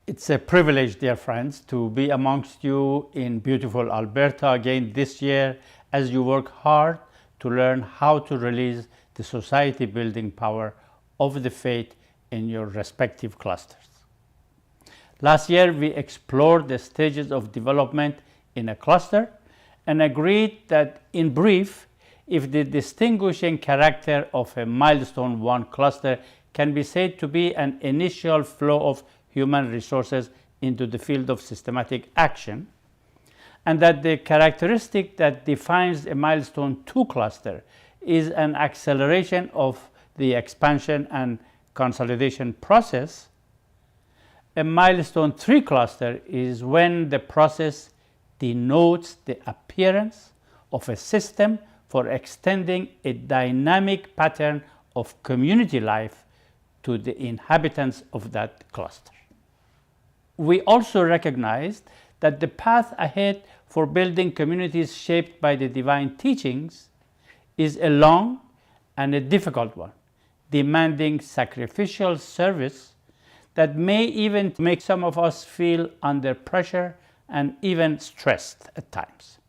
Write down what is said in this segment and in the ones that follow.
It's a privilege, dear friends, to be amongst you in beautiful Alberta again this year as you work hard to learn how to release the society building power of the faith in your respective clusters. Last year we explored the stages of development in a cluster and agreed that, in brief, if the distinguishing character of a milestone 1 cluster can be said to be an initial flow of human resources into the field of systematic action, and that the characteristic that defines a milestone 2 cluster is an acceleration of the expansion and consolidation process, a milestone 3 cluster is when the process denotes the appearance of a system for extending a dynamic pattern of community life to the inhabitants of that cluster. We also recognized that the path ahead for building communities shaped by the divine teachings is a long and a difficult one, demanding sacrificial service that may even make some of us feel under pressure and even stressed at times.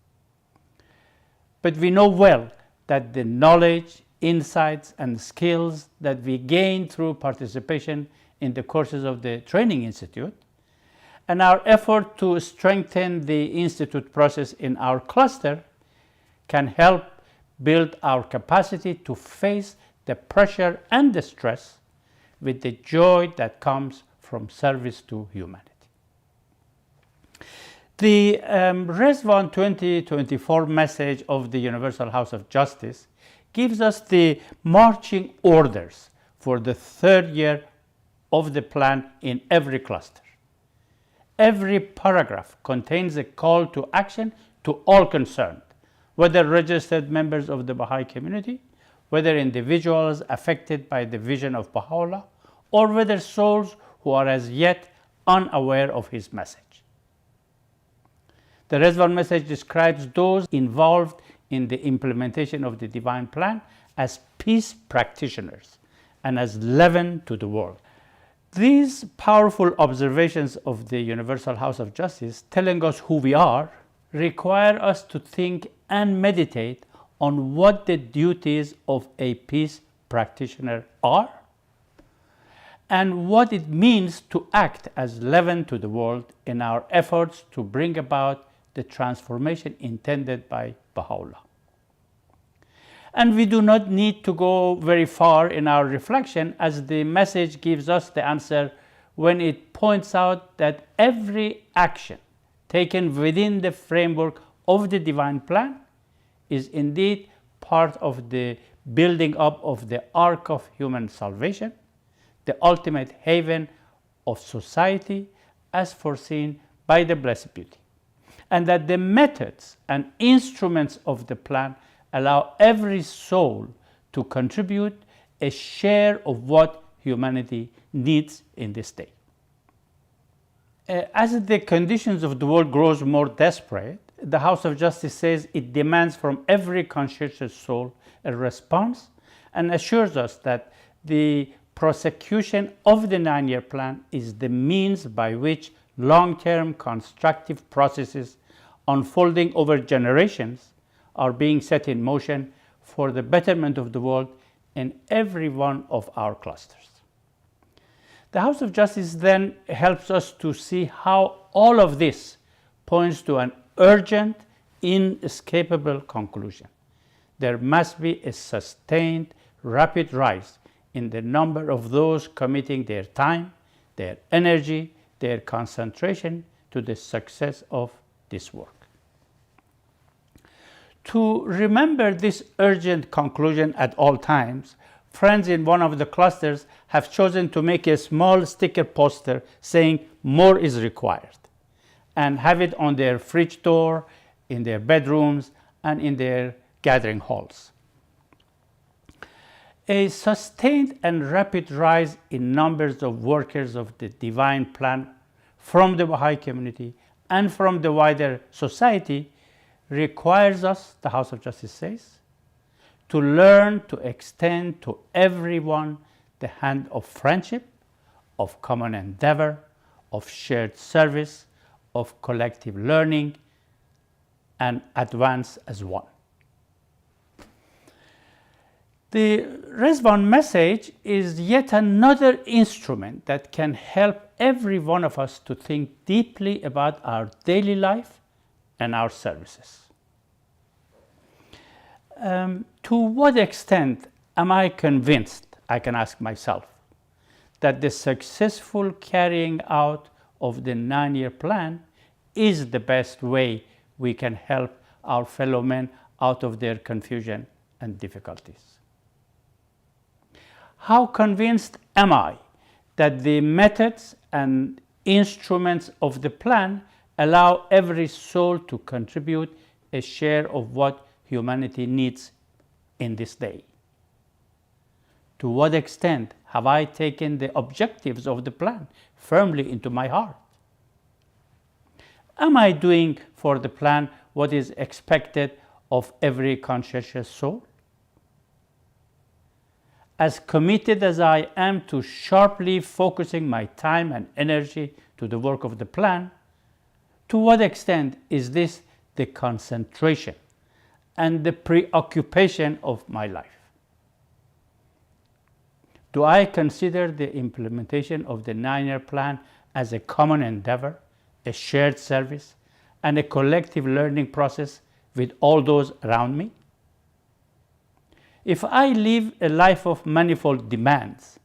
But we know well that the knowledge, insights, and skills that we gain through participation in the courses of the Training Institute and our effort to strengthen the Institute process in our cluster can help build our capacity to face the pressure and the stress with the joy that comes from service to humanity. The Res-1 2024 message of the Universal House of Justice gives us the marching orders for the 3rd year of the plan in every cluster. Every paragraph contains a call to action to all concerned, whether registered members of the Baha'i community, whether individuals affected by the vision of Baha'u'llah, or whether souls who are as yet unaware of his message. The Res-1 message describes those involved in the implementation of the divine plan as peace practitioners and as leaven to the world. These powerful observations of the Universal House of Justice, telling us who we are, require us to think and meditate on what the duties of a peace practitioner are and what it means to act as leaven to the world in our efforts to bring about the transformation intended by Baha'u'llah. And we do not need to go very far in our reflection, as the message gives us the answer when it points out that every action taken within the framework of the divine plan is indeed part of the building up of the ark of human salvation, the ultimate haven of society as foreseen by the Blessed Beauty, and that the methods and instruments of the plan allow every soul to contribute a share of what humanity needs in this day. As the conditions of the world grows more desperate, the House of Justice says it demands from every conscientious soul a response and assures us that the prosecution of the 9-year plan is the means by which long-term constructive processes unfolding over generations are being set in motion for the betterment of the world in every one of our clusters. The House of Justice then helps us to see how all of this points to an urgent, inescapable conclusion. There must be a sustained, rapid rise in the number of those committing their time, their energy, their concentration to the success of this work. To remember this urgent conclusion at all times, friends in one of the clusters have chosen to make a small sticker poster saying "More is required" and have it on their fridge door, in their bedrooms, and in their gathering halls. A sustained and rapid rise in numbers of workers of the divine plan from the Baha'i community and from the wider society requires us, the House of Justice says, to learn to extend to everyone the hand of friendship, of common endeavor, of shared service, of collective learning, and advance as one. The Rizwan message is yet another instrument that can help every one of us to think deeply about our daily life and our services. To what extent am I convinced, I can ask myself, that the successful carrying out of the 9-year plan is the best way we can help our fellow men out of their confusion and difficulties? How convinced am I that the methods and instruments of the plan allow every soul to contribute a share of what humanity needs in this day? To what extent have I taken the objectives of the plan firmly into my heart? Am I doing for the plan what is expected of every conscientious soul? As committed as I am to sharply focusing my time and energy to the work of the plan, to what extent is this the concentration and the preoccupation of my life? Do I consider the implementation of the 9-year plan as a common endeavor, a shared service, and a collective learning process with all those around me? If I live a life of manifold demands,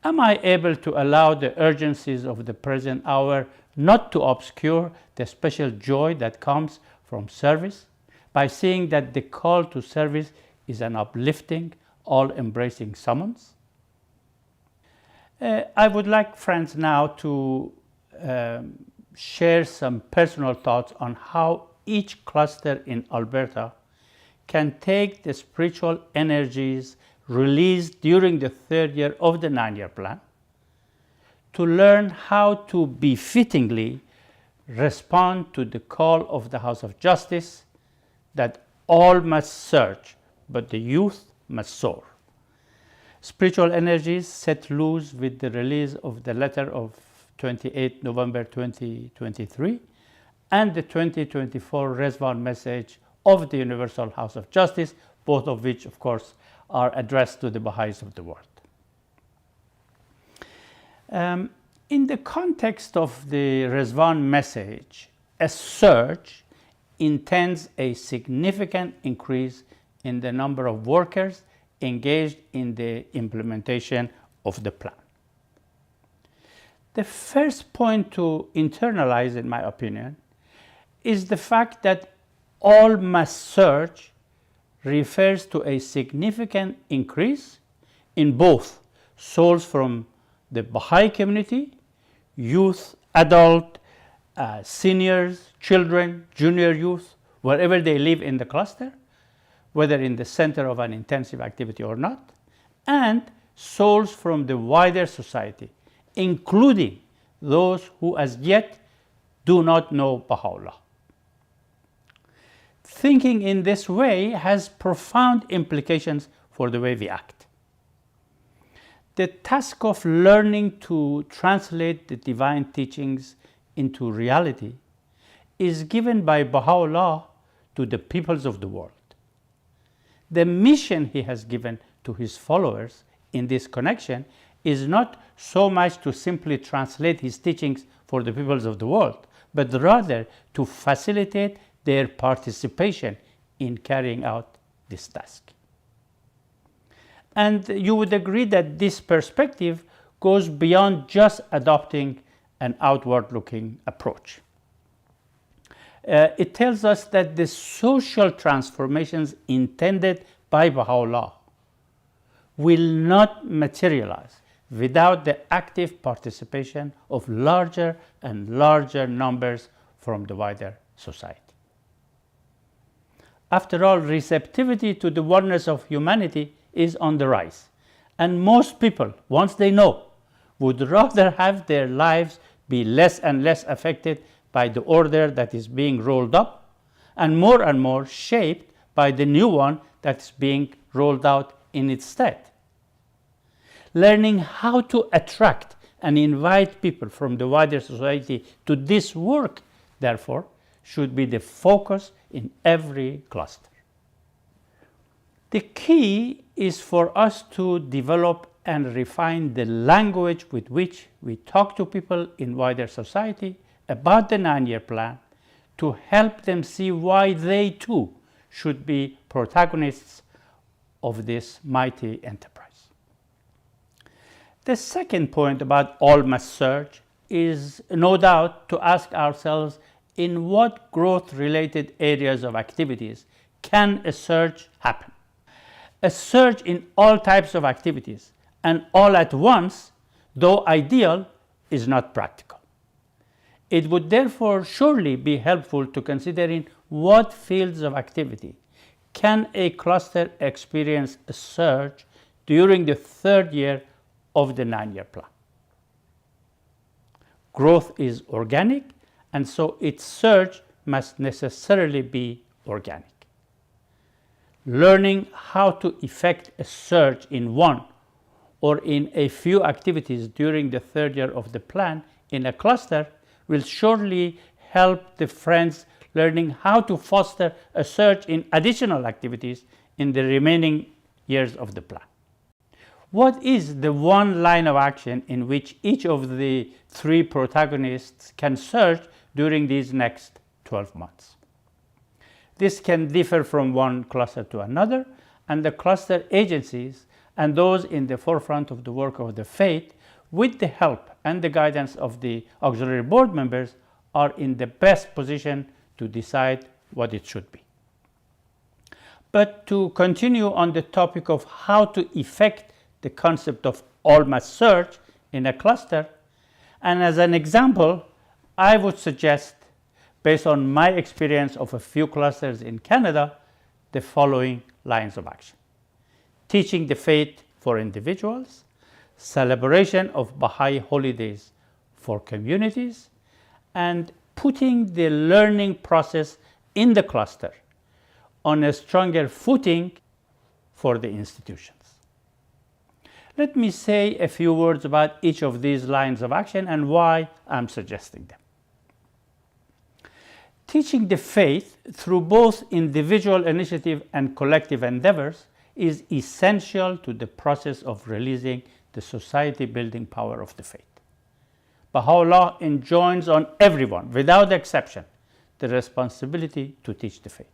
am I able to allow the urgencies of the present hour not to obscure the special joy that comes from service, by seeing that the call to service is an uplifting, all-embracing summons? I would like, friends, now to share some personal thoughts on how each cluster in Alberta can take the spiritual energies released during the 3rd year of the 9-year plan to learn how to befittingly respond to the call of the House of Justice that all must search, but the youth must soar. Spiritual energies set loose with the release of the letter of 28 November 2023 and the 2024 Rizwan message of the Universal House of Justice, both of which, of course, are addressed to the Baha'is of the world. In the context of the Rizwan message, a surge intends a significant increase in the number of workers engaged in the implementation of the plan. The first point to internalize, in my opinion, is the fact that all must search refers to a significant increase in both souls from the Baha'i community, youth, adult, seniors, children, junior youth, wherever they live in the cluster, whether in the center of an intensive activity or not, and souls from the wider society, including those who as yet do not know Baha'u'llah. Thinking in this way has profound implications for the way we act. The task of learning to translate the divine teachings into reality is given by Baha'u'llah to the peoples of the world. The mission he has given to his followers in this connection is not so much to simply translate his teachings for the peoples of the world, but rather to facilitate their participation in carrying out this task. And you would agree that this perspective goes beyond just adopting an outward-looking approach. It tells us that the social transformations intended by Baha'u'llah will not materialize without the active participation of larger and larger numbers from the wider society. After all, receptivity to the oneness of humanity is on the rise, and most people, once they know, would rather have their lives be less and less affected by the order that is being rolled up and more shaped by the new one that is being rolled out in its stead. Learning how to attract and invite people from the wider society to this work, therefore, should be the focus in every cluster. The key is for us to develop and refine the language with which we talk to people in wider society about the 9-year plan to help them see why they too should be protagonists of this mighty enterprise. The second point about all must search is no doubt to ask ourselves in what growth-related areas of activities can a surge happen. A surge in all types of activities and all at once, though ideal, is not practical. It would therefore surely be helpful to consider in what fields of activity can a cluster experience a surge during the 3rd year of the 9-year plan. Growth is organic, and so its surge must necessarily be organic. Learning how to effect a surge in one or in a few activities during the 3rd year of the plan in a cluster will surely help the friends learning how to foster a surge in additional activities in the remaining years of the plan. What is the one line of action in which each of the 3 protagonists can surge during these next 12 months? This can differ from one cluster to another, and the cluster agencies and those in the forefront of the work of the faith, with the help and the guidance of the auxiliary board members, are in the best position to decide what it should be. But to continue on the topic of how to effect the concept of all must search in a cluster, and as an example, I would suggest, based on my experience of a few clusters in Canada, the following lines of action: teaching the faith for individuals, celebration of Baha'i holidays for communities, and putting the learning process in the cluster on a stronger footing for the institutions. Let me say a few words about each of these lines of action and why I'm suggesting them. Teaching the faith through both individual initiative and collective endeavors is essential to the process of releasing the society-building power of the faith. Baha'u'llah enjoins on everyone, without exception, the responsibility to teach the faith.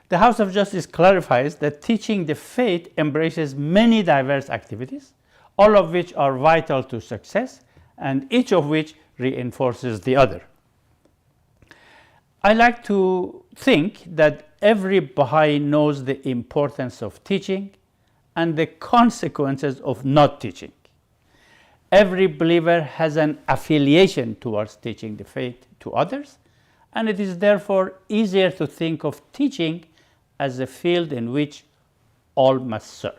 The House of Justice clarifies that teaching the faith embraces many diverse activities, all of which are vital to success, and each of which reinforces the other. I like to think that every Baha'i knows the importance of teaching and the consequences of not teaching. Every believer has an affiliation towards teaching the faith to others, and it is therefore easier to think of teaching as a field in which all must search.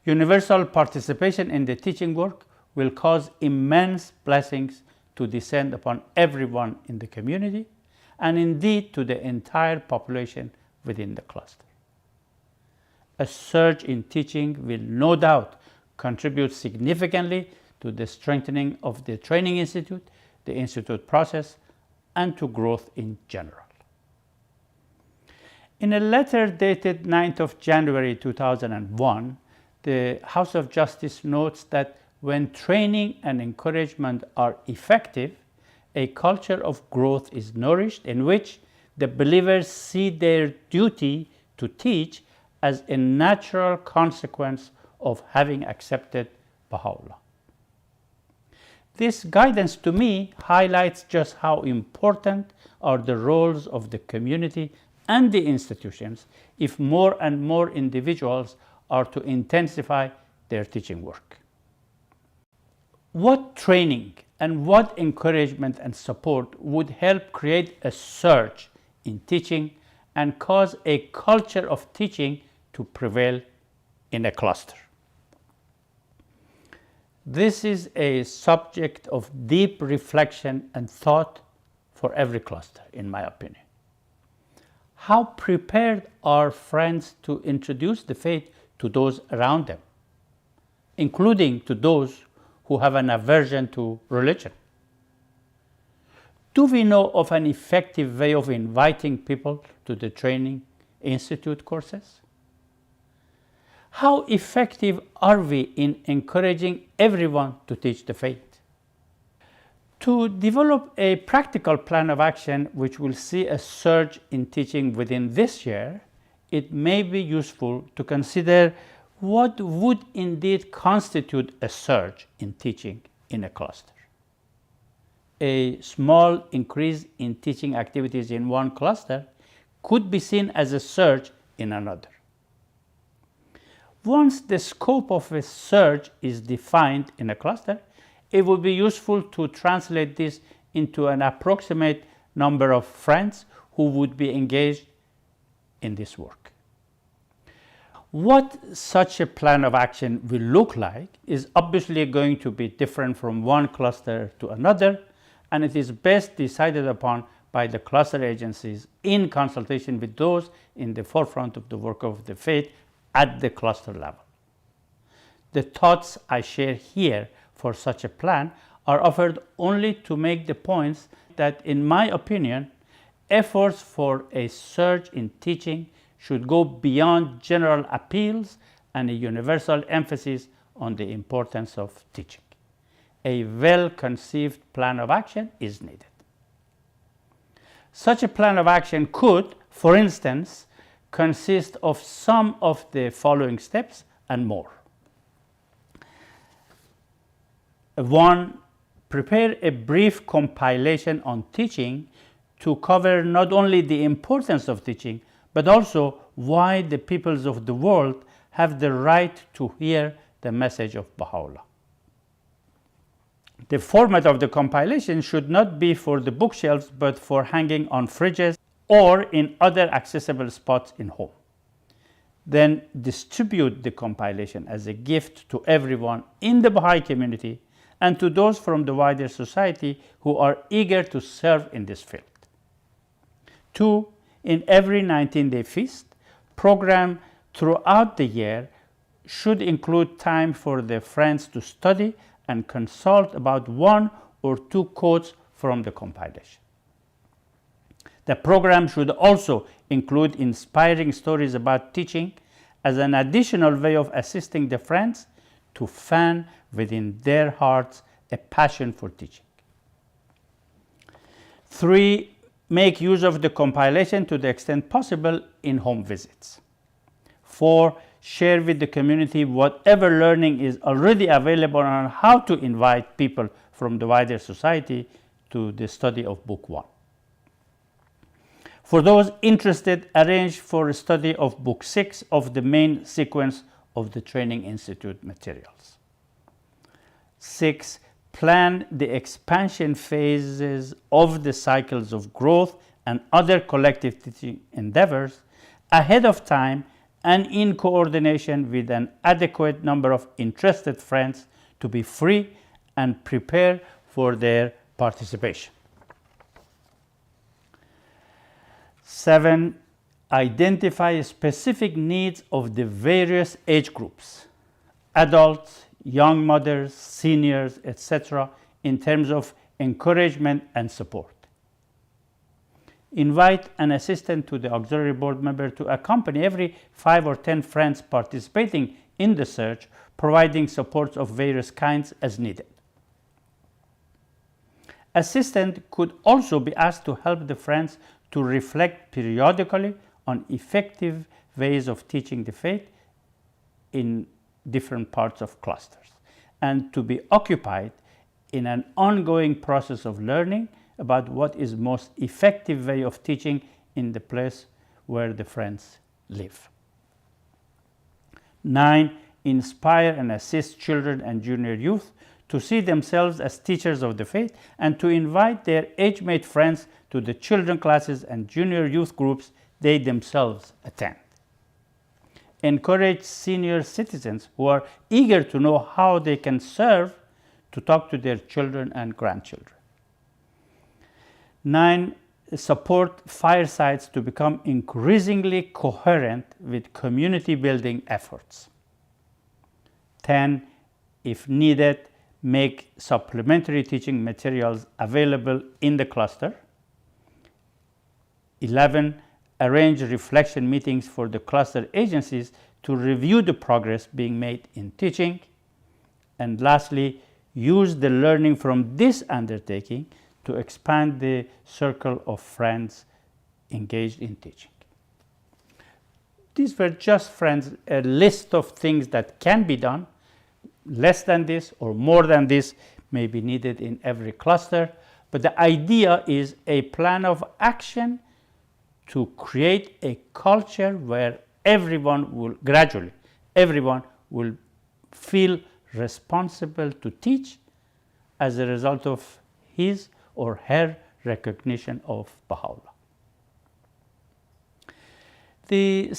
Universal participation in the teaching work will cause immense blessings to descend upon everyone in the community, and indeed to the entire population within the cluster. A surge in teaching will no doubt contribute significantly to the strengthening of the training institute, the institute process, and to growth in general. In a letter dated 9th of January 2001, the House of Justice notes that when training and encouragement are effective, a culture of growth is nourished in which the believers see their duty to teach as a natural consequence of having accepted Baha'u'llah. This guidance to me highlights just how important are the roles of the community and the institutions if more and more individuals are to intensify their teaching work. What training and what encouragement and support would help create a surge in teaching and cause a culture of teaching to prevail in a cluster? This is a subject of deep reflection and thought for every cluster, in my opinion. How prepared are friends to introduce the faith to those around them? including to those who have an aversion to religion? Do we know of an effective way of inviting people to the Training Institute courses? How effective are we in encouraging everyone to teach the faith? To develop a practical plan of action which will see a surge in teaching within this year, it may be useful to consider what would indeed constitute a surge in teaching in a cluster. A small increase in teaching activities in one cluster could be seen as a surge in another. Once the scope of a surge is defined in a cluster, it would be useful to translate this into an approximate number of friends who would be engaged in this work. What such a plan of action will look like is obviously going to be different from one cluster to another, and it is best decided upon by the cluster agencies in consultation with those in the forefront of the work of the faith at the cluster level. The thoughts I share here for such a plan are offered only to make the points that, in my opinion, efforts for a surge in teaching should go beyond general appeals and a universal emphasis on the importance of teaching. A well-conceived plan of action is needed. Such a plan of action could, for instance, consist of some of the following steps and more. 1. Prepare a brief compilation on teaching to cover not only the importance of teaching, but also why the peoples of the world have the right to hear the message of Baha'u'llah. The format of the compilation should not be for the bookshelves, but for hanging on fridges or in other accessible spots in home. Then distribute the compilation as a gift to everyone in the Baha'i community and to those from the wider society who are eager to serve in this field. 2. In every 19-day feast, program throughout the year should include time for the friends to study and consult about one or two quotes from the compilation. The program should also include inspiring stories about teaching as an additional way of assisting the friends to fan within their hearts a passion for teaching. 3. Make use of the compilation to the extent possible in home visits. 4. Share with the community whatever learning is already available on how to invite people from the wider society to the study of Book 1. For those interested, arrange for a study of Book 6 of the main sequence of the Training Institute materials. 6. Plan the expansion phases of the cycles of growth and other collective teaching endeavors ahead of time and in coordination with an adequate number of interested friends to be free and prepare for their participation. 7. Identify specific needs of the various age groups, adults, young mothers, seniors, etc., in terms of encouragement and support. Invite an assistant to the auxiliary board member to accompany every 5 or 10 friends participating in the search, providing supports of various kinds as needed. Assistant could also be asked to help the friends to reflect periodically on effective ways of teaching the faith in different parts of clusters, and to be occupied in an ongoing process of learning about what is most effective way of teaching in the place where the friends live. 9. Inspire and assist children and junior youth to see themselves as teachers of the faith and to invite their age-mate friends to the children classes and junior youth groups they themselves attend. Encourage senior citizens who are eager to know how they can serve to talk to their children and grandchildren. 9. Support firesides to become increasingly coherent with community building efforts. 10. If needed, make supplementary teaching materials available in the cluster. 11. Arrange reflection meetings for the cluster agencies to review the progress being made in teaching. And lastly, use the learning from this undertaking to expand the circle of friends engaged in teaching. These were just, friends, a list of things that can be done. Less than this or more than this may be needed in every cluster, but the idea is a plan of action to create a culture where everyone will feel responsible to teach as a result of his or her recognition of Baha'u'llah. The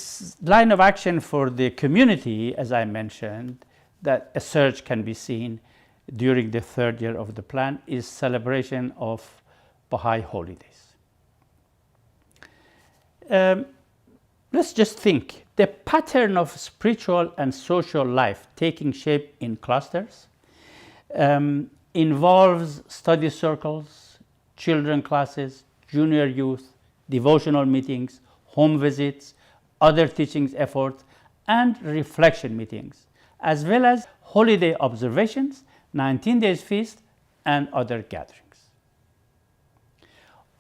line of action for the community, as I mentioned, that a surge can be seen during the third year of the plan, is celebration of Baha'i holidays. Let's just think. The pattern of spiritual and social life taking shape in clusters involves study circles, children classes, junior youth, devotional meetings, home visits, other teaching efforts, and reflection meetings, as well as holiday observations, 19 days feast, and other gatherings.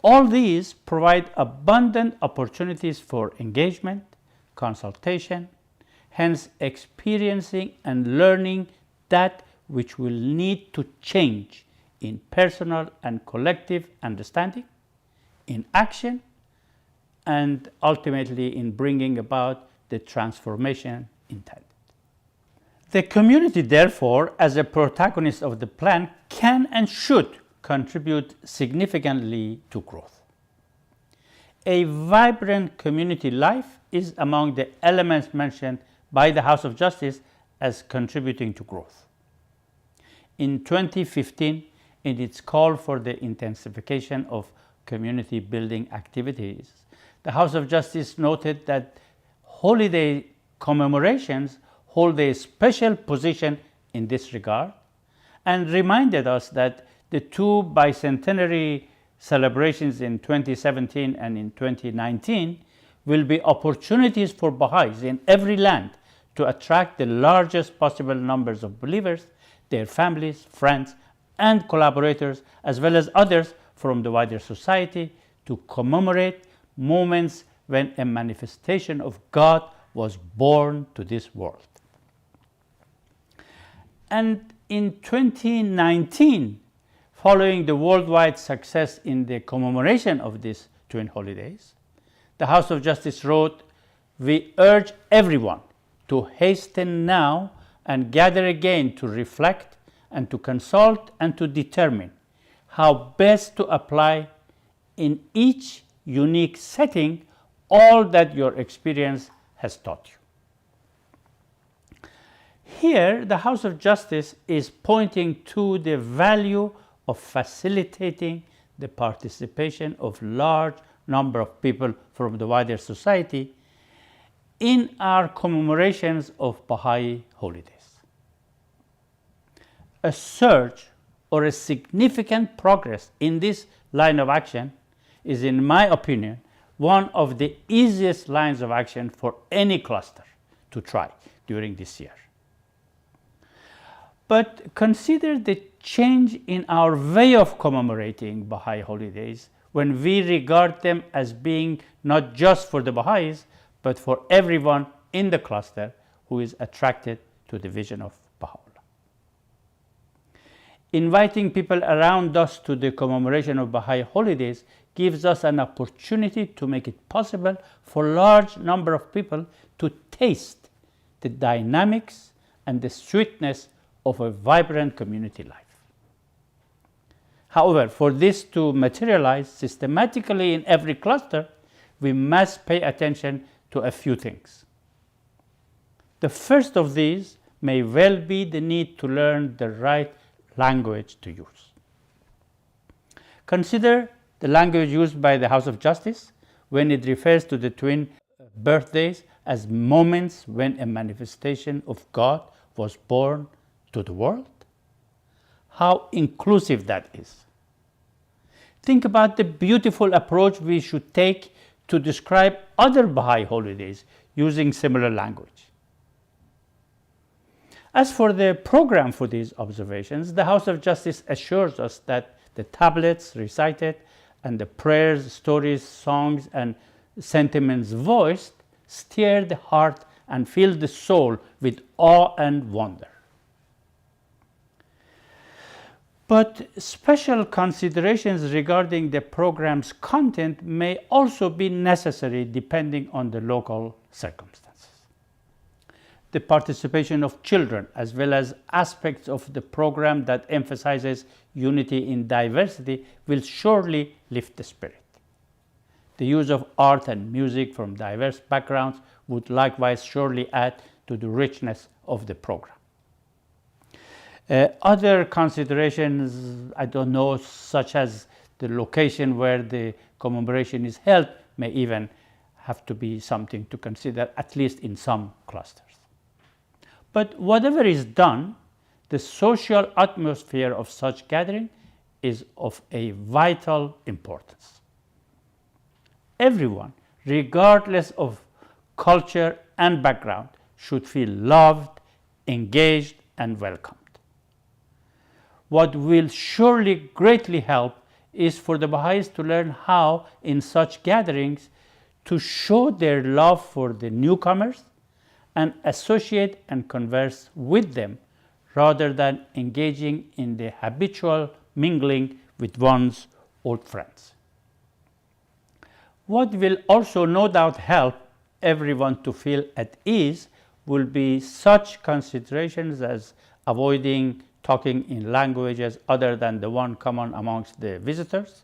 All these provide abundant opportunities for engagement, consultation, hence experiencing and learning that which will need to change in personal and collective understanding, in action, and ultimately in bringing about the transformation intended. The community, therefore, as a protagonist of the plan, can and should contribute significantly to growth. A vibrant community life is among the elements mentioned by the House of Justice as contributing to growth. In 2015, in its call for the intensification of community building activities, the House of Justice noted that holiday commemorations hold a special position in this regard, and reminded us that the two bicentenary celebrations in 2017 and in 2019 will be opportunities for Baha'is in every land to attract the largest possible numbers of believers, their families, friends, and collaborators, as well as others from the wider society, to commemorate moments when a manifestation of God was born to this world. And in 2019, following the worldwide success in the commemoration of these twin holidays, the House of Justice wrote, "We urge everyone to hasten now and gather again to reflect and to consult and to determine how best to apply in each unique setting all that your experience has taught you." Here, the House of Justice is pointing to the value of facilitating the participation of large number of people from the wider society in our commemorations of Baha'i holidays. A surge or a significant progress in this line of action is, in my opinion, one of the easiest lines of action for any cluster to try during this year. But consider the change in our way of commemorating Baha'i holidays when we regard them as being not just for the Baha'is, but for everyone in the cluster who is attracted to the vision of Baha'u'llah. Inviting people around us to the commemoration of Baha'i holidays gives us an opportunity to make it possible for a large number of people to taste the dynamics and the sweetness of a vibrant community life. However, for this to materialize systematically in every cluster, we must pay attention to a few things. The first of these may well be the need to learn the right language to use. Consider the language used by the House of Justice when it refers to the twin birthdays as moments when a manifestation of God was born to the world. How inclusive that is. Think about the beautiful approach we should take to describe other Baha'i holidays using similar language. As for the program for these observations, the House of Justice assures us that the tablets recited and the prayers, stories, songs, and sentiments voiced stir the heart and fill the soul with awe and wonder. But special considerations regarding the program's content may also be necessary depending on the local circumstances. The participation of children, as well as aspects of the program that emphasizes unity in diversity, will surely lift the spirit. The use of art and music from diverse backgrounds would likewise surely add to the richness of the program. Other considerations, I don't know, such as the location where the commemoration is held, may even have to be something to consider, at least in some clusters. But whatever is done, the social atmosphere of such gathering is of a vital importance. Everyone, regardless of culture and background, should feel loved, engaged, and welcomed. What will surely greatly help is for the Baha'is to learn how, in such gatherings, to show their love for the newcomers and associate and converse with them, rather than engaging in the habitual mingling with one's old friends. What will also no doubt help everyone to feel at ease will be such considerations as avoiding talking in languages other than the one common amongst the visitors,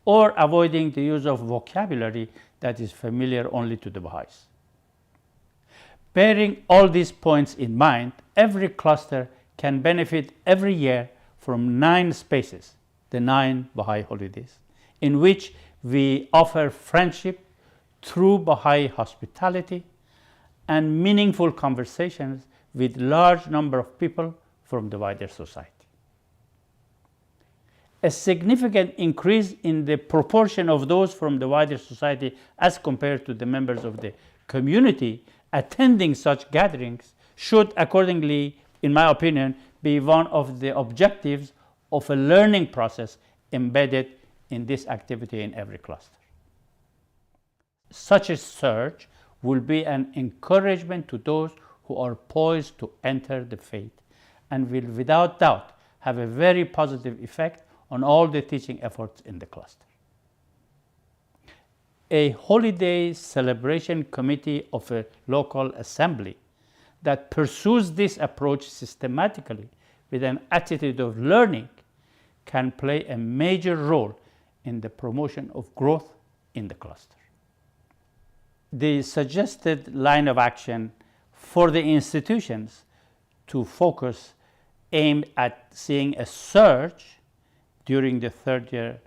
or avoiding the use of vocabulary that is familiar only to the Baha'is. Bearing all these points in mind, every cluster can benefit every year from 9 spaces, the 9 Baha'i holidays, in which we offer friendship through Baha'i hospitality and meaningful conversations with large number of people from the wider society. A significant increase in the proportion of those from the wider society as compared to the members of the community attending such gatherings should accordingly, in my opinion, be one of the objectives of a learning process embedded in this activity in every cluster. Such a search will be an encouragement to those who are poised to enter the faith, and will without doubt have a very positive effect on all the teaching efforts in the cluster. A holiday celebration committee of a local assembly that pursues this approach systematically with an attitude of learning can play a major role in the promotion of growth in the cluster. The suggested line of action for the institutions to focus aimed at seeing a surge during the 3rd year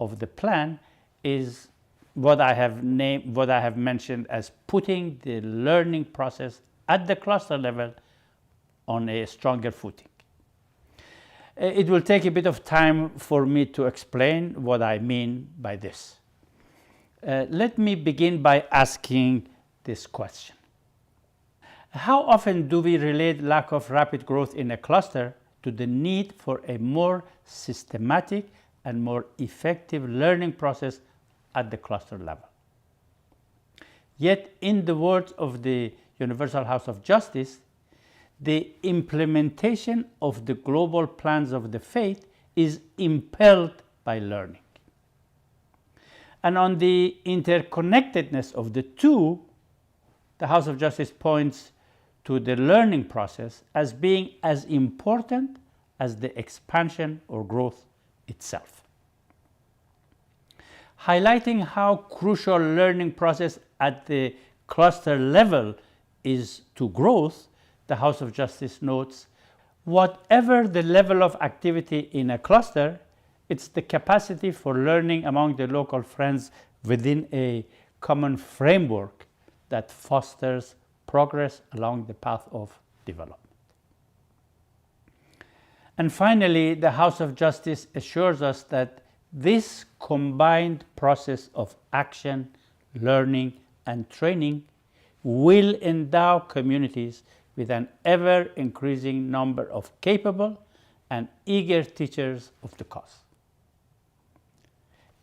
of the plan is what I have mentioned as putting the learning process at the cluster level on a stronger footing. It will take a bit of time for me to explain what I mean by this. Let me begin by asking this question. How often do we relate lack of rapid growth in a cluster to the need for a more systematic and more effective learning process at the cluster level? Yet, in the words of the Universal House of Justice, the implementation of the global plans of the faith is impelled by learning. And on the interconnectedness of the two, the House of Justice points to the learning process as being as important as the expansion or growth itself. Highlighting how crucial learning process at the cluster level is to growth, the House of Justice notes, whatever the level of activity in a cluster, it's the capacity for learning among the local friends within a common framework that fosters progress along the path of development. And finally, the House of Justice assures us that this combined process of action, learning, and training will endow communities with an ever-increasing number of capable and eager teachers of the cause.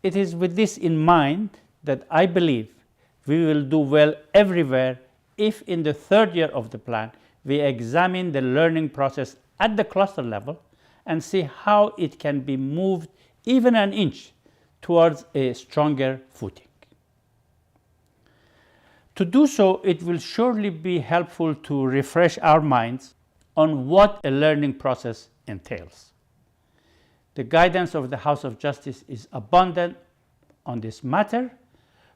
It is with this in mind that I believe we will do well everywhere if in the third year of the plan we examine the learning process at the cluster level and see how it can be moved even an inch towards a stronger footing. To do so, it will surely be helpful to refresh our minds on what a learning process entails. The guidance of the House of Justice is abundant on this matter.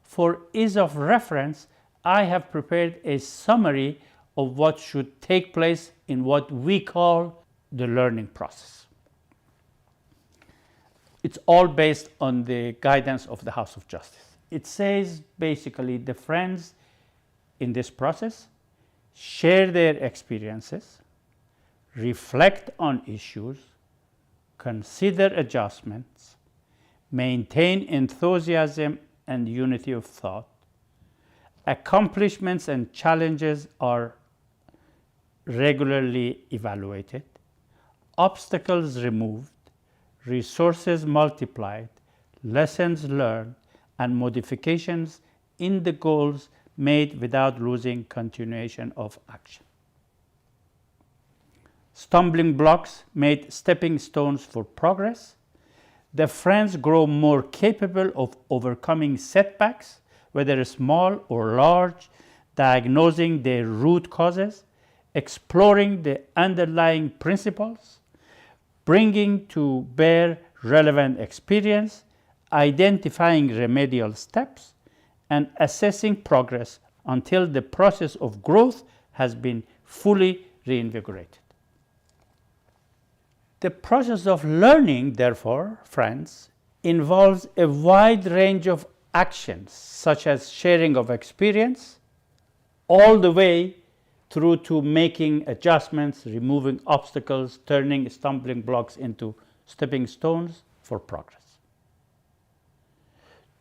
For ease of reference, I have prepared a summary of what should take place in what we call the learning process. It's all based on the guidance of the House of Justice. It says basically the friends in this process share their experiences, reflect on issues, consider adjustments, maintain enthusiasm and unity of thought. Accomplishments and challenges are regularly evaluated, obstacles removed, resources multiplied, lessons learned, and modifications in the goals made without losing continuation of action. Stumbling blocks made stepping stones for progress. The friends grow more capable of overcoming setbacks, whether small or large, diagnosing their root causes, exploring the underlying principles, bringing to bear relevant experience, identifying remedial steps, and assessing progress until the process of growth has been fully reinvigorated. The process of learning, therefore, friends, involves a wide range of actions such as sharing of experience, all the way through to making adjustments, removing obstacles, turning stumbling blocks into stepping stones for progress.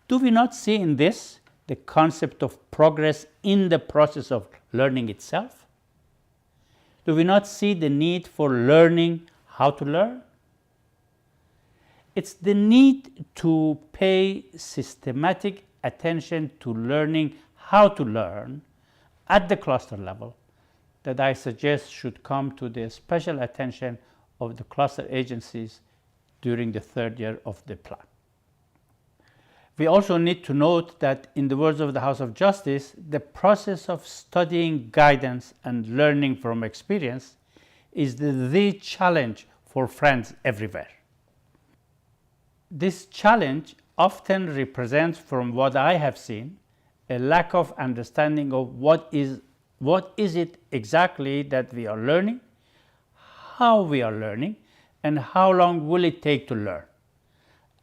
Do we not see in this the concept of progress in the process of learning itself? Do we not see the need for learning how to learn? It's the need to pay systematic attention to learning how to learn at the cluster level that I suggest should come to the special attention of the cluster agencies during the third year of the plan. We also need to note that, in the words of the House of Justice, the process of studying guidance and learning from experience is the challenge for friends everywhere. This challenge often represents, from what I have seen, a lack of understanding of what is it exactly that we are learning, how we are learning, and how long will it take to learn,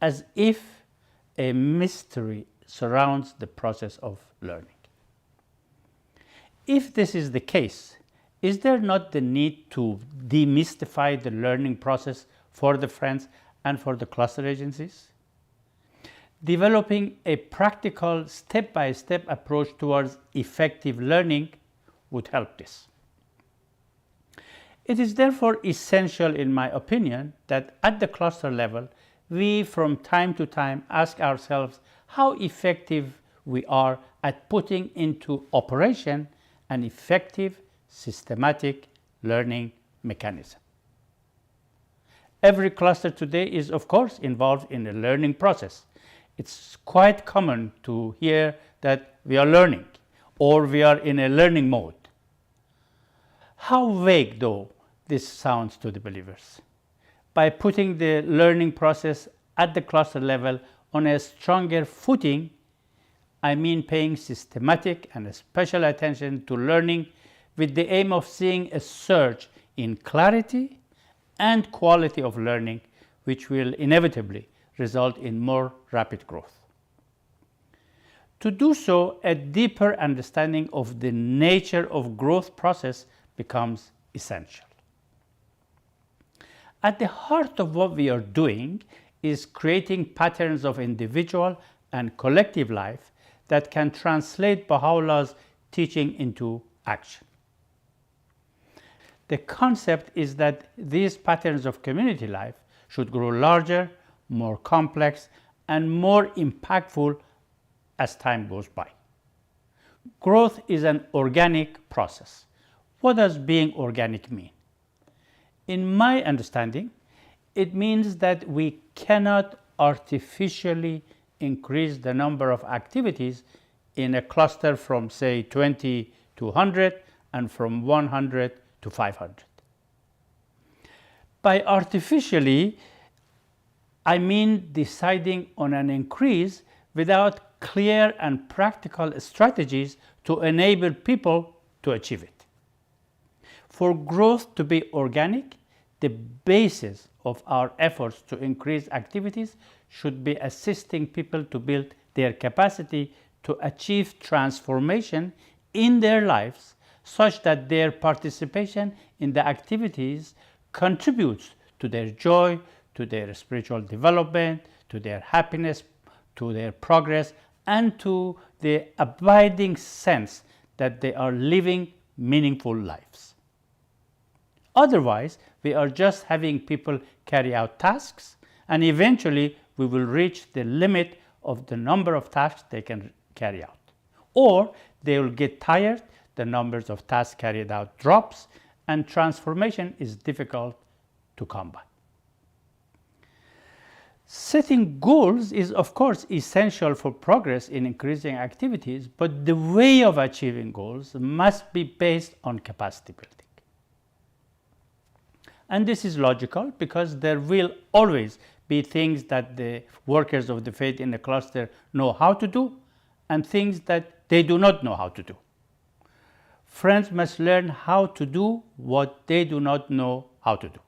as if a mystery surrounds the process of learning. If this is the case, is there not the need to demystify the learning process for the friends and for the cluster agencies? Developing a practical step-by-step approach towards effective learning would help this. It is therefore essential, in my opinion, that at the cluster level, we from time to time ask ourselves how effective we are at putting into operation an effective, systematic learning mechanism. Every cluster today is, of course, involved in a learning process. It's quite common to hear that we are learning or we are in a learning mode. How vague, though, this sounds to the believers. By putting the learning process at the cluster level on a stronger footing, I mean paying systematic and special attention to learning with the aim of seeing a surge in clarity and quality of learning, which will inevitably result in more rapid growth. To do so, a deeper understanding of the nature of growth process becomes essential. At the heart of what we are doing is creating patterns of individual and collective life that can translate Baha'u'llah's teaching into action. The concept is that these patterns of community life should grow larger, more complex, and more impactful as time goes by. Growth is an organic process. What does being organic mean? In my understanding, it means that we cannot artificially increase the number of activities in a cluster from, say, 20 to 100 and from 100 to 500. By artificially, I mean deciding on an increase without clear and practical strategies to enable people to achieve it. For growth to be organic, the basis of our efforts to increase activities should be assisting people to build their capacity to achieve transformation in their lives such that their participation in the activities contributes to their joy, to their spiritual development, to their happiness, to their progress, and to the abiding sense that they are living meaningful lives. Otherwise, we are just having people carry out tasks, and eventually we will reach the limit of the number of tasks they can carry out. Or they will get tired, the numbers of tasks carried out drops, and transformation is difficult to come by. Setting goals is, of course, essential for progress in increasing activities, but the way of achieving goals must be based on capacity building. And this is logical because there will always be things that the workers of the faith in the cluster know how to do and things that they do not know how to do. Friends must learn how to do what they do not know how to do.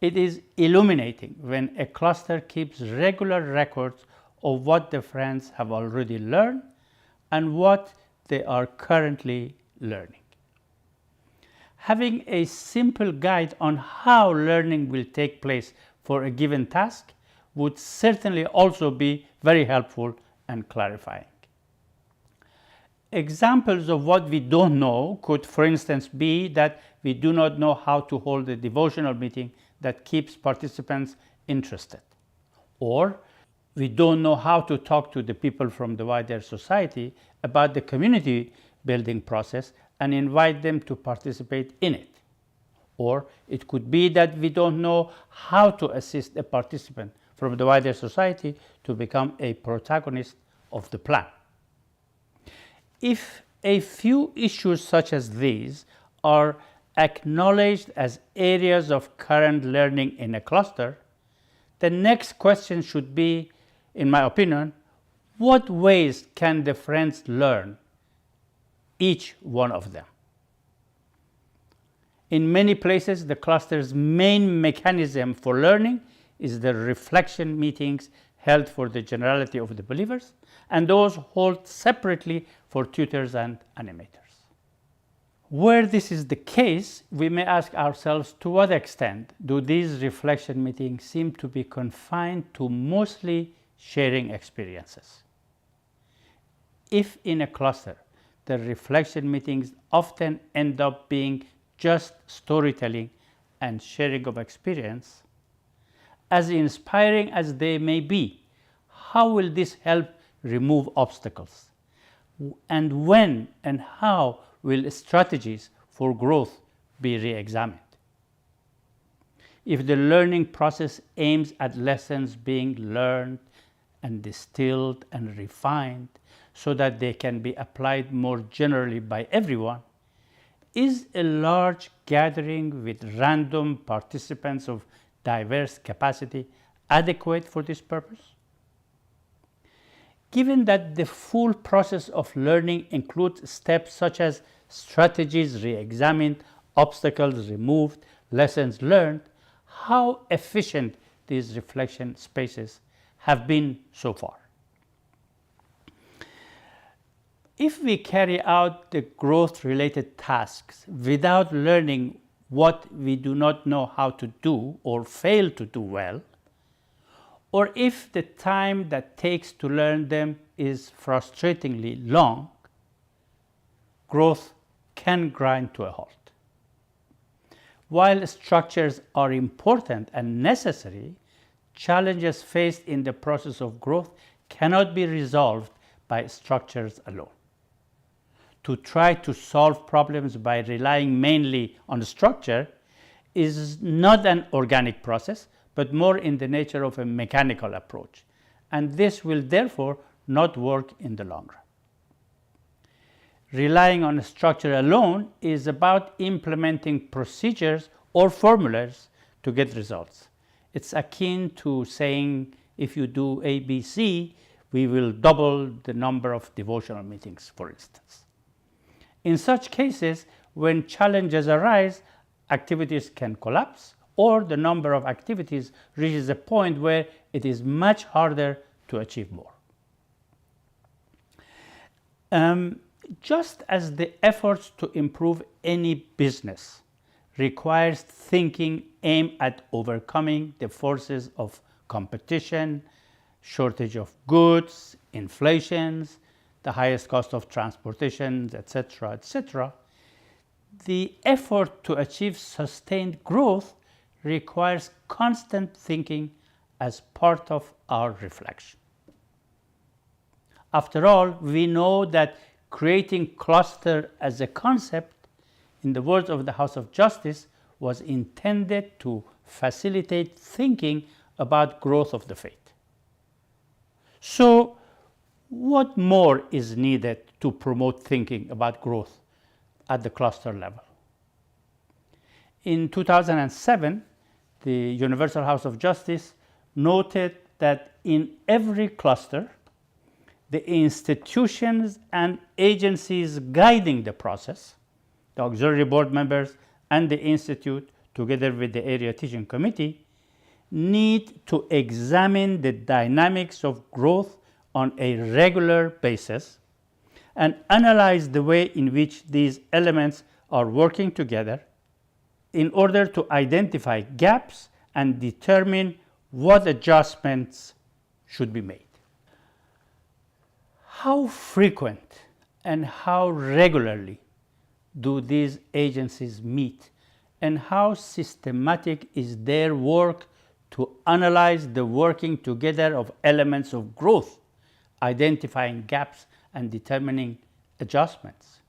It is illuminating when a cluster keeps regular records of what the friends have already learned and what they are currently learning. Having a simple guide on how learning will take place for a given task would certainly also be very helpful and clarifying. Examples of what we don't know could, for instance, be that we do not know how to hold a devotional meeting that keeps participants interested, or we don't know how to talk to the people from the wider society about the community building process and invite them to participate in it. Or it could be that we don't know how to assist a participant from the wider society to become a protagonist of the plan. If a few issues such as these are acknowledged as areas of current learning in a cluster, the next question should be, in my opinion, what ways can the friends learn each one of them? In many places, the cluster's main mechanism for learning is the reflection meetings held for the generality of the believers and those held separately for tutors and animators. Where this is the case, we may ask ourselves, to what extent do these reflection meetings seem to be confined to mostly sharing experiences? If in a cluster, the reflection meetings often end up being just storytelling and sharing of experience, as inspiring as they may be, how will this help remove obstacles? And when and how will strategies for growth be re-examined? If the learning process aims at lessons being learned and distilled and refined so that they can be applied more generally by everyone, is a large gathering with random participants of diverse capacity adequate for this purpose? Given that the full process of learning includes steps such as strategies re-examined, obstacles removed, lessons learned, how efficient these reflection spaces have been so far? If we carry out the growth-related tasks without learning what we do not know how to do or fail to do well, or if the time that takes to learn them is frustratingly long, growth can grind to a halt. While structures are important and necessary, challenges faced in the process of growth cannot be resolved by structures alone. To try to solve problems by relying mainly on structure is not an organic process, but more in the nature of a mechanical approach, and this will therefore not work in the long run. Relying on structure alone is about implementing procedures or formulas to get results. It's akin to saying, if you do A, B, C, we will double the number of devotional meetings, for instance. In such cases, when challenges arise, activities can collapse, or the number of activities reaches a point where it is much harder to achieve more. Just as the efforts to improve any business requires thinking aimed at overcoming the forces of competition, shortage of goods, inflations, the highest cost of transportation, etc., etc., the effort to achieve sustained growth requires constant thinking as part of our reflection. After all, we know that creating cluster as a concept, in the words of the House of Justice, was intended to facilitate thinking about growth of the faith. So, what more is needed to promote thinking about growth at the cluster level? In 2007, the Universal House of Justice noted that in every cluster, the institutions and agencies guiding the process, the auxiliary board members and the institute, together with the area teaching committee, need to examine the dynamics of growth on a regular basis and analyze the way in which these elements are working together in order to identify gaps and determine what adjustments should be made. How frequent and how regularly do these agencies meet, and how systematic is their work to analyze the working together of elements of growth, identifying gaps and determining adjustments?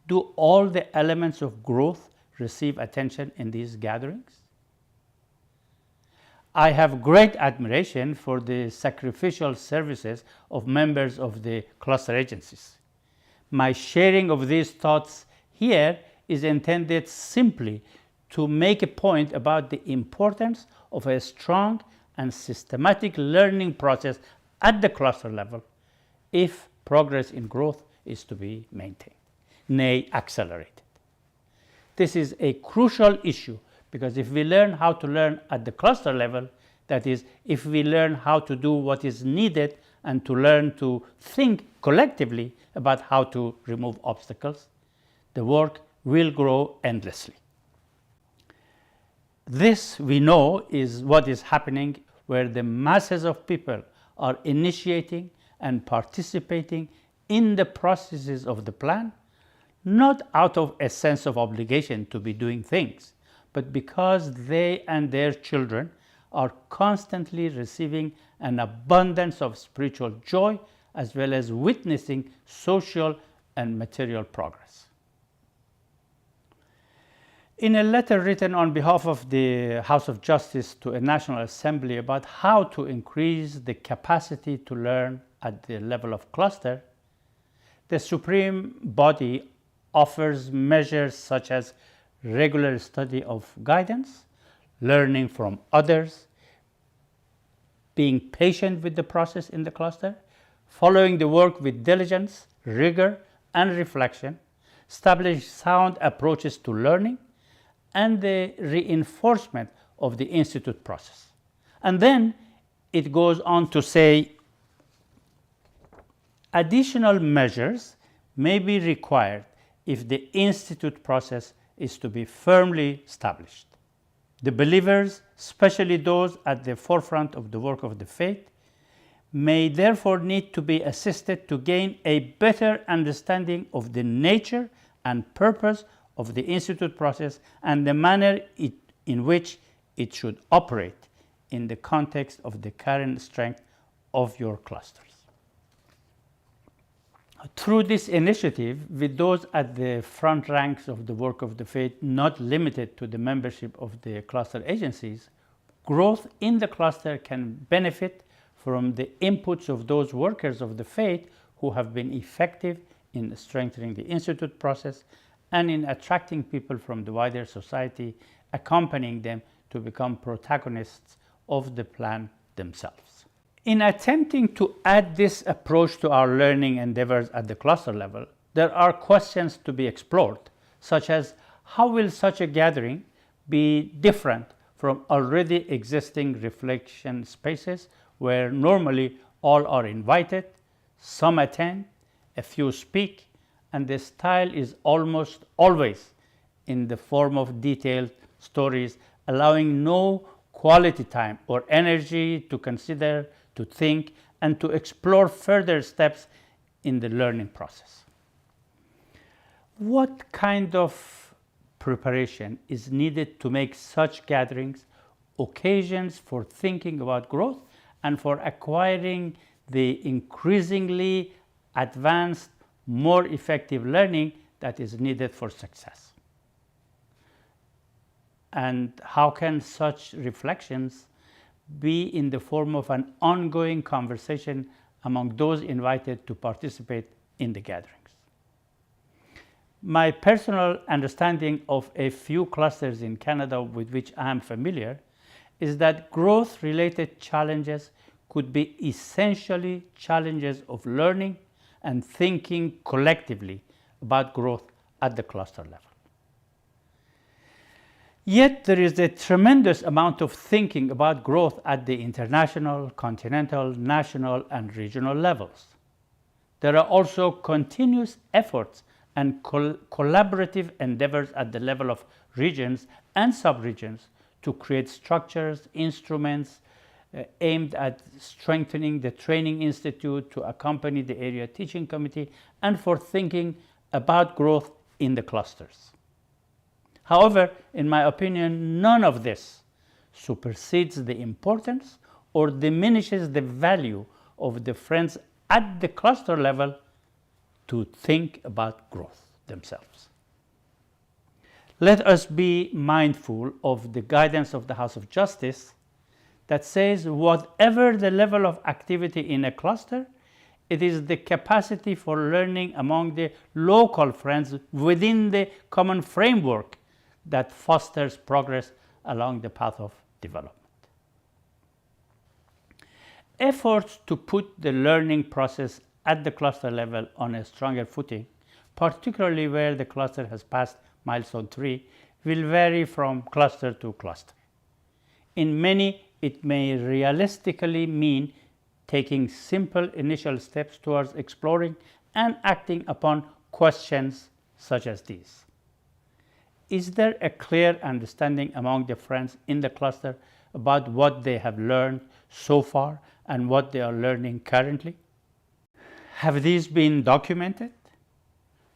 Do all the elements of growth receive attention in these gatherings? I have great admiration for the sacrificial services of members of the cluster agencies. My sharing of these thoughts here is intended simply to make a point about the importance of a strong and systematic learning process at the cluster level if progress in growth is to be maintained, nay, accelerated. This is a crucial issue because if we learn how to learn at the cluster level, that is, if we learn how to do what is needed and to learn to think collectively about how to remove obstacles, the work will grow endlessly. This, we know, is what is happening where the masses of people are initiating and participating in the processes of the plan, not out of a sense of obligation to be doing things, but because they and their children are constantly receiving an abundance of spiritual joy as well as witnessing social and material progress. In a letter written on behalf of the House of Justice to a National Assembly about how to increase the capacity to learn at the level of cluster, the Supreme Body offers measures such as regular study of guidance, learning from others, being patient with the process in the cluster, following the work with diligence, rigor, and reflection, establish sound approaches to learning, and the reinforcement of the institute process. And then it goes on to say, additional measures may be required if the institute process is to be firmly established. The believers, especially those at the forefront of the work of the faith, may therefore need to be assisted to gain a better understanding of the nature and purpose of the institute process and the manner in which it should operate in the context of the current strength of your clusters. Through this initiative, with those at the front ranks of the work of the faith not limited to the membership of the cluster agencies, growth in the cluster can benefit from the inputs of those workers of the faith who have been effective in strengthening the institute process and in attracting people from the wider society, accompanying them to become protagonists of the plan themselves. In attempting to add this approach to our learning endeavors at the cluster level, there are questions to be explored, such as how will such a gathering be different from already existing reflection spaces where normally all are invited, some attend, a few speak, and the style is almost always in the form of detailed stories, allowing no quality time or energy to consider, to think, and to explore further steps in the learning process. What kind of preparation is needed to make such gatherings occasions for thinking about growth and for acquiring the increasingly advanced, more effective learning that is needed for success? And how can such reflections be in the form of an ongoing conversation among those invited to participate in the gatherings? My personal understanding of a few clusters in Canada with which I am familiar is that growth-related challenges could be essentially challenges of learning and thinking collectively about growth at the cluster level. Yet there is a tremendous amount of thinking about growth at the international, continental, national, and regional levels. There are also continuous efforts and collaborative endeavors at the level of regions and subregions to create structures, instruments aimed at strengthening the training institute, to accompany the area teaching committee, and for thinking about growth in the clusters. However, in my opinion, none of this supersedes the importance or diminishes the value of the friends at the cluster level to think about growth themselves. Let us be mindful of the guidance of the House of Justice that says whatever the level of activity in a cluster, it is the capacity for learning among the local friends within the common framework that fosters progress along the path of development. Efforts to put the learning process at the cluster level on a stronger footing, particularly where the cluster has passed milestone 3, will vary from cluster to cluster. In many, it may realistically mean taking simple initial steps towards exploring and acting upon questions such as these. Is there a clear understanding among the friends in the cluster about what they have learned so far and what they are learning currently? Have these been documented?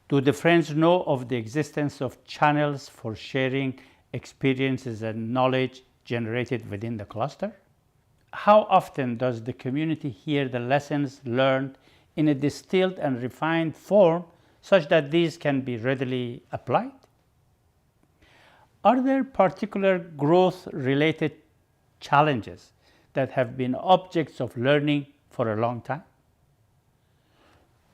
Do the friends know of the existence of channels for sharing experiences and knowledge generated within the cluster? How often does the community hear the lessons learned in a distilled and refined form such that these can be readily applied? Are there particular growth-related challenges that have been objects of learning for a long time?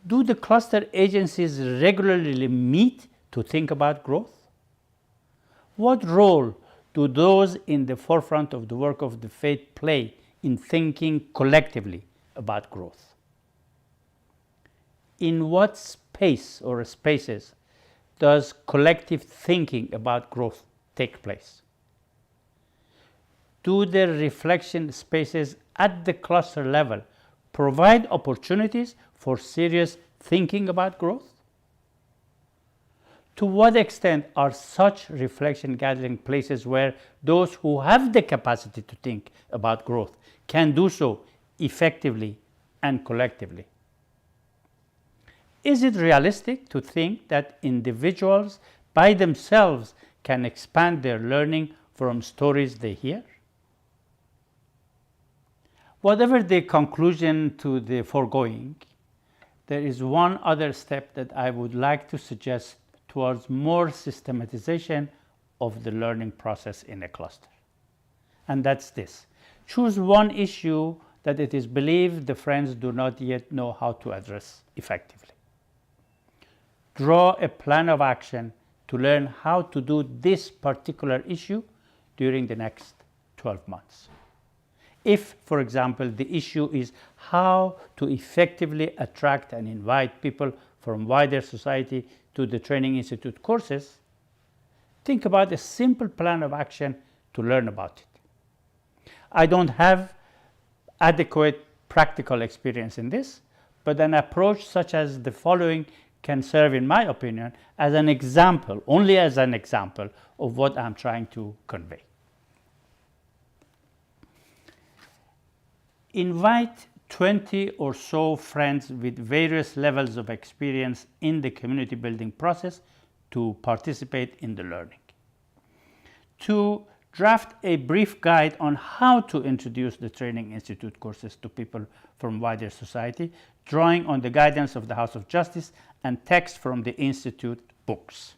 Do the cluster agencies regularly meet to think about growth? What role do those in the forefront of the work of the faith play in thinking collectively about growth? In what space or spaces does collective thinking about growth take place? Do the reflection spaces at the cluster level provide opportunities for serious thinking about growth? To what extent are such reflection gathering places where those who have the capacity to think about growth can do so effectively and collectively? Is it realistic to think that individuals by themselves can expand their learning from stories they hear? Whatever the conclusion to the foregoing, there is one other step that I would like to suggest towards more systematization of the learning process in a cluster. And that's this: choose one issue that it is believed the friends do not yet know how to address effectively. Draw a plan of action to learn how to do this particular issue during the next 12 months. If, for example, the issue is how to effectively attract and invite people from wider society to the Training Institute courses, think about a simple plan of action to learn about it. I don't have adequate practical experience in this, but an approach such as the following can serve, in my opinion, as an example, only as an example of what I'm trying to convey. Invite 20 or so friends with various levels of experience in the community building process to participate in the learning. 2. Draft a brief guide on how to introduce the Training Institute courses to people from wider society, drawing on the guidance of the House of Justice and text from the Institute books.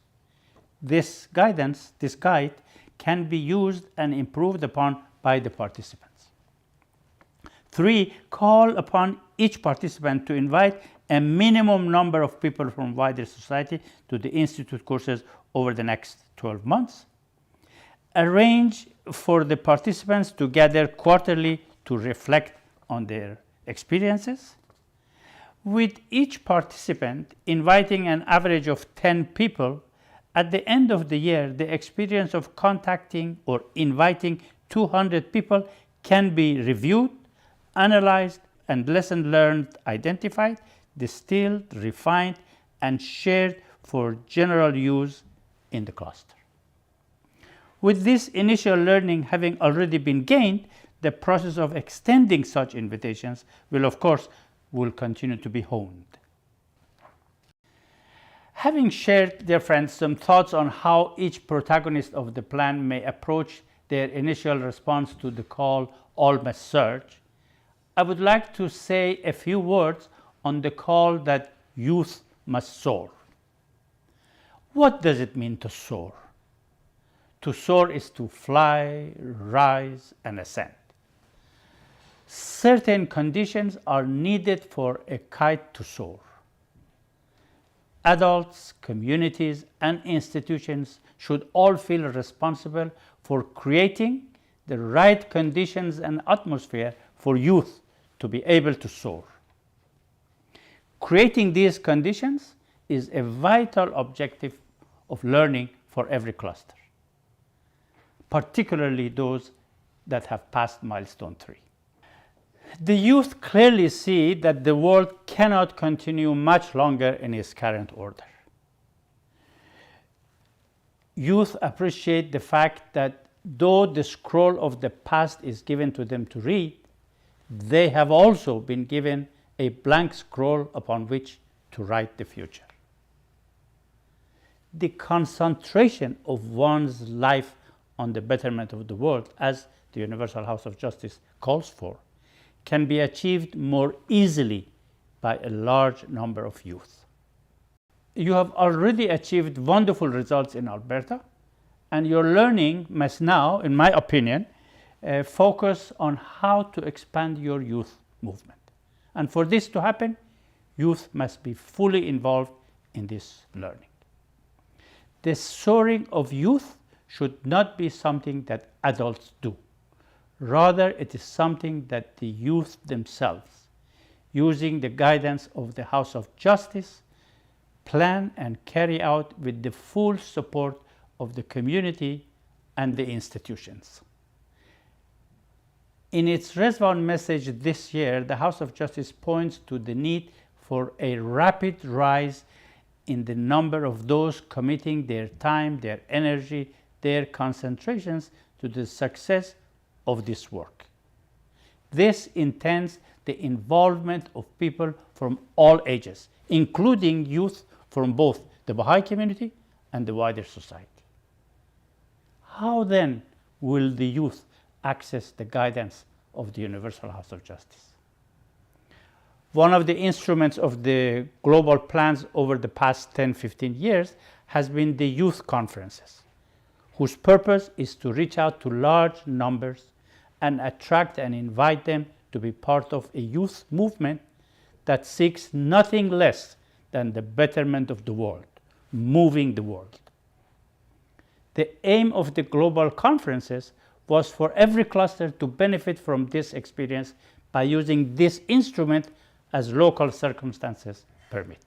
This guide can be used and improved upon by the participants. 3. Call upon each participant to invite a minimum number of people from wider society to the Institute courses over the next 12 months. Arrange for the participants to gather quarterly to reflect on their experiences, with each participant inviting an average of 10 people. At the end of the year, the experience of contacting or inviting 200 people can be reviewed, analyzed, and lesson learned identified, distilled, refined, and shared for general use in the cluster. With this initial learning having already been gained, the process of extending such invitations will continue to be honed. Having shared, dear friends, some thoughts on how each protagonist of the plan may approach their initial response to the call, all must search, I would like to say a few words on the call that youth must soar. What does it mean to soar? To soar is to fly, rise, and ascend. Certain conditions are needed for a kite to soar. Adults, communities, and institutions should all feel responsible for creating the right conditions and atmosphere for youth to be able to soar. Creating these conditions is a vital objective of learning for every cluster, particularly those that have passed milestone 3. The youth clearly see that the world cannot continue much longer in its current order. Youth appreciate the fact that though the scroll of the past is given to them to read, they have also been given a blank scroll upon which to write the future. The concentration of one's life on the betterment of the world, as the Universal House of Justice calls for, can be achieved more easily by a large number of youth. You have already achieved wonderful results in Alberta, and your learning must now, in my opinion, focus on how to expand your youth movement. And for this to happen, youth must be fully involved in this learning. The soaring of youth should not be something that adults do. Rather, it is something that the youth themselves, using the guidance of the House of Justice, plan and carry out with the full support of the community and the institutions. In its response message this year, the House of Justice points to the need for a rapid rise in the number of those committing their time, their energy, their concentrations to the success of this work. This intends the involvement of people from all ages, including youth from both the Baha'i community and the wider society. How then will the youth access the guidance of the Universal House of Justice? One of the instruments of the global plans over the past 10-15 years has been the youth conferences, whose purpose is to reach out to large numbers and attract and invite them to be part of a youth movement that seeks nothing less than the betterment of the world, moving the world. The aim of the global conferences was for every cluster to benefit from this experience by using this instrument as local circumstances permit.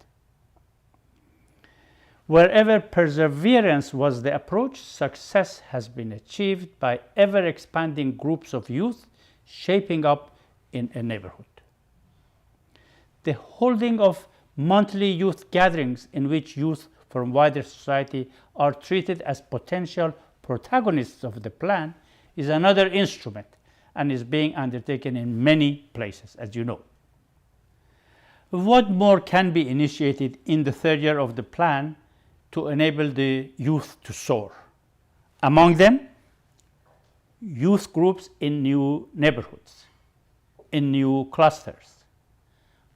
Wherever perseverance was the approach, success has been achieved by ever-expanding groups of youth shaping up in a neighborhood. The holding of monthly youth gatherings in which youth from wider society are treated as potential protagonists of the plan is another instrument and is being undertaken in many places, as you know. What more can be initiated in the third year of the plan to enable the youth to soar? Among them, youth groups in new neighborhoods, in new clusters,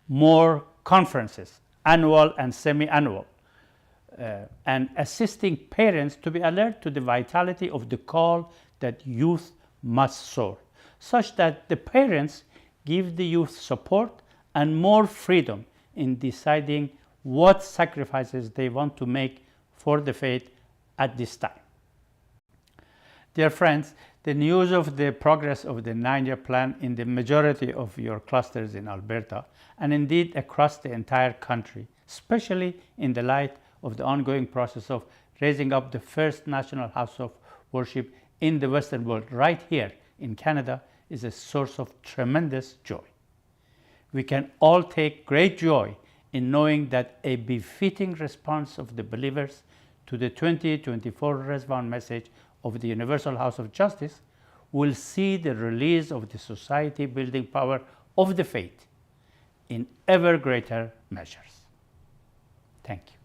more conferences, annual and semi-annual, and assisting parents to be alert to the vitality of the call that youth must soar, such that the parents give the youth support and more freedom in deciding what sacrifices they want to make for the faith at this time. Dear friends, the news of the progress of the 9-year plan in the majority of your clusters in Alberta, and indeed across the entire country, especially in the light of the ongoing process of raising up the first national house of worship in the Western world right here in Canada, is a source of tremendous joy. We can all take great joy in knowing that a befitting response of the believers to the 2024 Resvan message of the Universal House of Justice will see the release of the society building power of the faith in ever greater measures. Thank you.